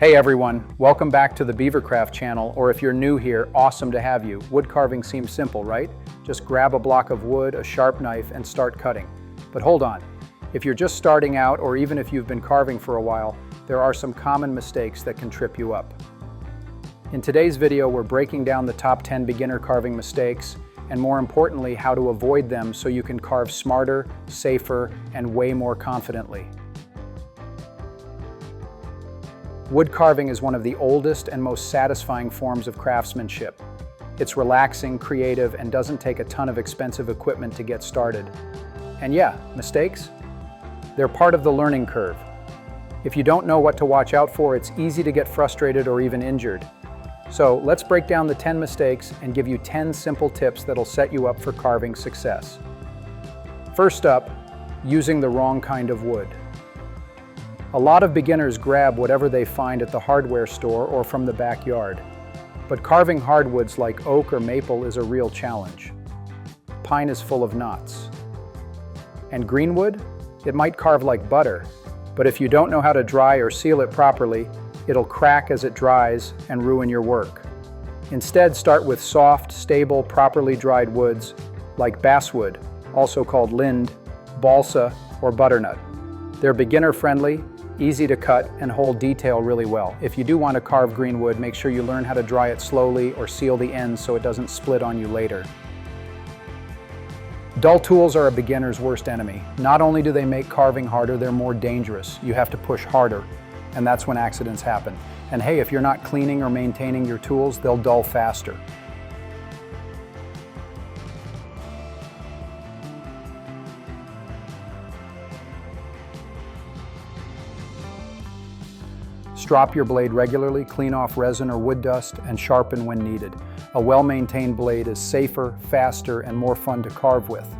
Hey everyone, welcome back to the Beavercraft channel, or if you're new here, awesome to have you. Wood carving seems simple, right? Just grab a block of wood, a sharp knife, and start cutting. But hold on, if you're just starting out, or even if you've been carving for a while, there are some common mistakes that can trip you up. In today's video, we're breaking down the top 10 beginner carving mistakes, and more importantly, how to avoid them so you can carve smarter, safer, and way more confidently. Wood carving is one of the oldest and most satisfying forms of craftsmanship. It's relaxing, creative, and doesn't take a ton of expensive equipment to get started. And yeah, mistakes? They're part of the learning curve. If you don't know what to watch out for, it's easy to get frustrated or even injured. So let's break down the 10 mistakes and give you 10 simple tips that'll set you up for carving success. First up, using the wrong kind of wood. A lot of beginners grab whatever they find at the hardware store or from the backyard. But carving hardwoods like oak or maple is a real challenge. Pine is full of knots. And greenwood? It might carve like butter, but if you don't know how to dry or seal it properly, it'll crack as it dries and ruin your work. Instead, start with soft, stable, properly dried woods like basswood, also called lind, balsa, or butternut. They're beginner-friendly, easy to cut, and hold detail really well. If you do want to carve greenwood, make sure you learn how to dry it slowly or seal the ends so it doesn't split on you later. Dull tools are a beginner's worst enemy. Not only do they make carving harder, they're more dangerous. You have to push harder, and that's when accidents happen. And hey, if you're not cleaning or maintaining your tools, they'll dull faster. Strop your blade regularly, clean off resin or wood dust, and sharpen when needed. A well-maintained blade is safer, faster, and more fun to carve with.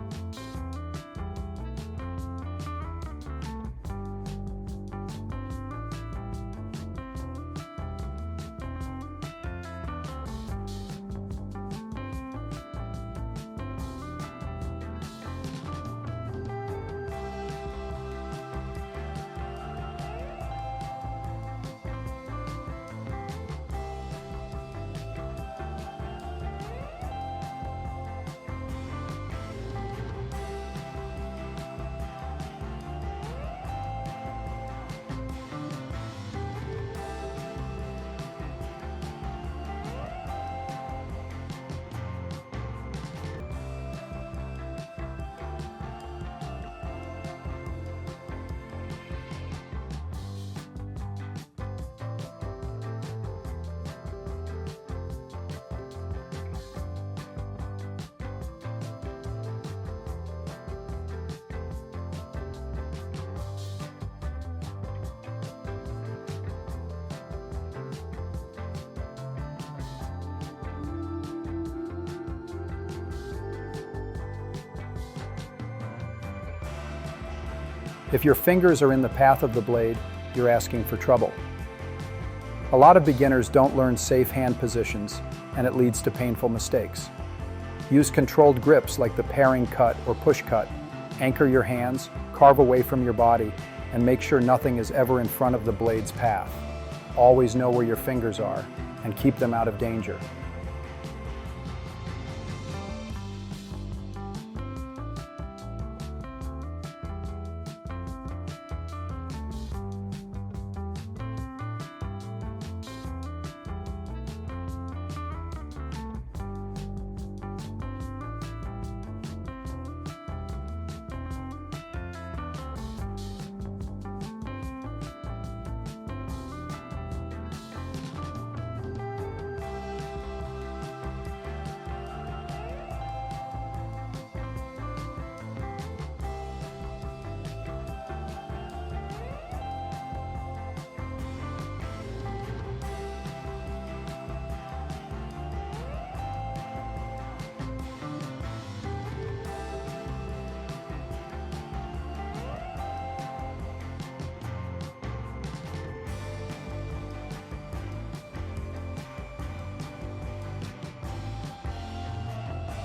If your fingers are in the path of the blade, you're asking for trouble. A lot of beginners don't learn safe hand positions, and it leads to painful mistakes. Use controlled grips like the paring cut or push cut. Anchor your hands, carve away from your body, and make sure nothing is ever in front of the blade's path. Always know where your fingers are, and keep them out of danger.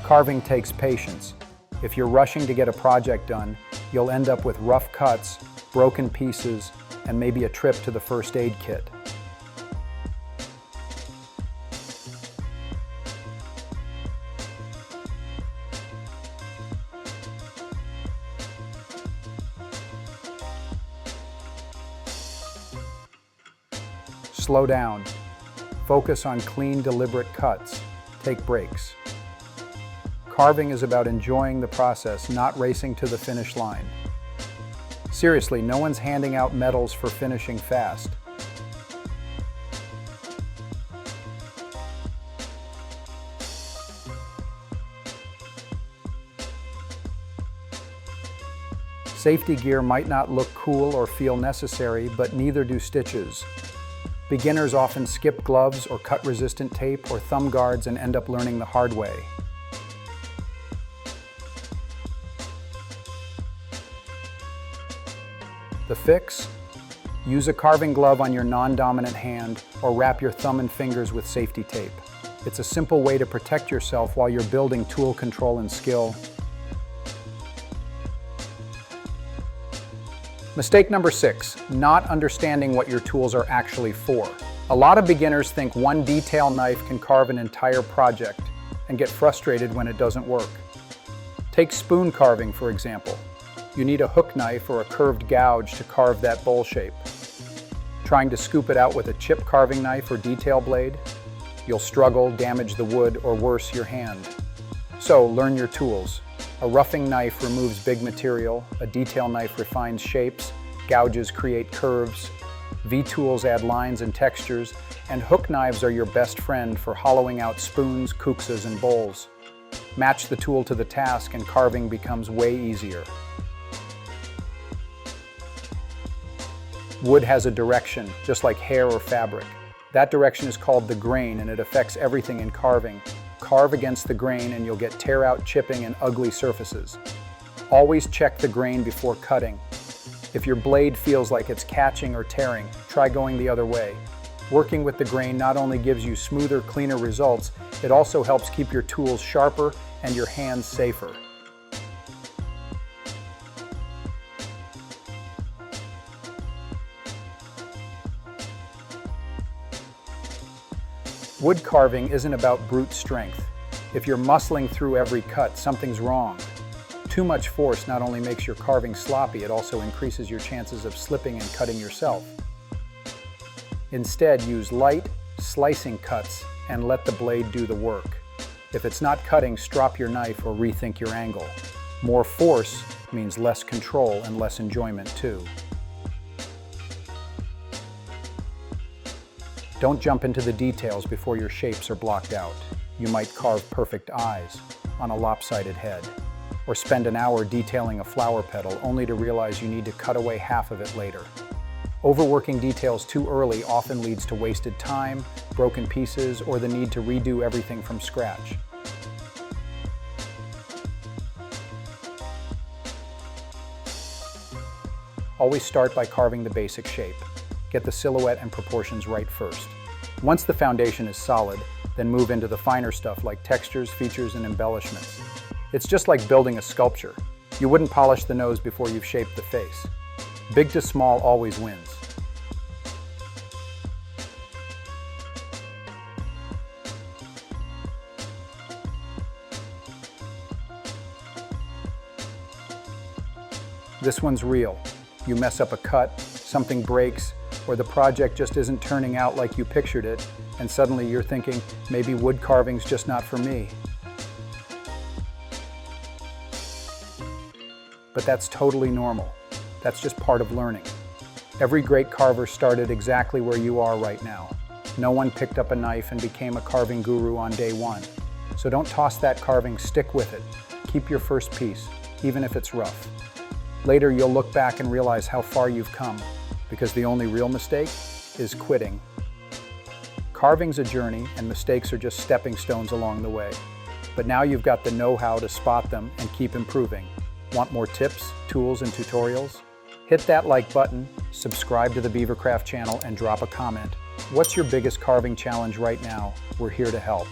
Carving takes patience. If you're rushing to get a project done, you'll end up with rough cuts, broken pieces, and maybe a trip to the first aid kit. Slow down. Focus on clean, deliberate cuts. Take breaks. Carving is about enjoying the process, not racing to the finish line. Seriously, no one's handing out medals for finishing fast. Safety gear might not look cool or feel necessary, but neither do stitches. Beginners often skip gloves or cut-resistant tape or thumb guards and end up learning the hard way. The fix? Use a carving glove on your non-dominant hand or wrap your thumb and fingers with safety tape. It's a simple way to protect yourself while you're building tool control and skill. Mistake number 6, not understanding what your tools are actually for. A lot of beginners think one detail knife can carve an entire project and get frustrated when it doesn't work. Take spoon carving, for example. You need a hook knife or a curved gouge to carve that bowl shape. Trying to scoop it out with a chip carving knife or detail blade? You'll struggle, damage the wood, or worse, your hand. So, learn your tools. A roughing knife removes big material, a detail knife refines shapes, gouges create curves, V-tools add lines and textures, and hook knives are your best friend for hollowing out spoons, kuksas, and bowls. Match the tool to the task and carving becomes way easier. Wood has a direction, just like hair or fabric. That direction is called the grain, and it affects everything in carving. Carve against the grain and you'll get tear-out, chipping, and ugly surfaces. Always check the grain before cutting. If your blade feels like it's catching or tearing, try going the other way. Working with the grain not only gives you smoother, cleaner results, it also helps keep your tools sharper and your hands safer. Wood carving isn't about brute strength. If you're muscling through every cut, something's wrong. Too much force not only makes your carving sloppy, it also increases your chances of slipping and cutting yourself. Instead, use light, slicing cuts and let the blade do the work. If it's not cutting, strop your knife or rethink your angle. More force means less control and less enjoyment too. Don't jump into the details before your shapes are blocked out. You might carve perfect eyes on a lopsided head, or spend an hour detailing a flower petal only to realize you need to cut away half of it later. Overworking details too early often leads to wasted time, broken pieces, or the need to redo everything from scratch. Always start by carving the basic shape. Get the silhouette and proportions right first. Once the foundation is solid, then move into the finer stuff like textures, features, and embellishments. It's just like building a sculpture. You wouldn't polish the nose before you've shaped the face. Big to small always wins. This one's real. You mess up a cut, something breaks, or the project just isn't turning out like you pictured it, and suddenly you're thinking, maybe wood carving's just not for me. But that's totally normal. That's just part of learning. Every great carver started exactly where you are right now. No one picked up a knife and became a carving guru on day one. So don't toss that carving, stick with it. Keep your first piece, even if it's rough. Later you'll look back and realize how far you've come, because the only real mistake is quitting. Carving's a journey, and mistakes are just stepping stones along the way. But now you've got the know-how to spot them and keep improving. Want more tips, tools, and tutorials? Hit that like button, subscribe to the Beavercraft channel, and drop a comment. What's your biggest carving challenge right now? We're here to help.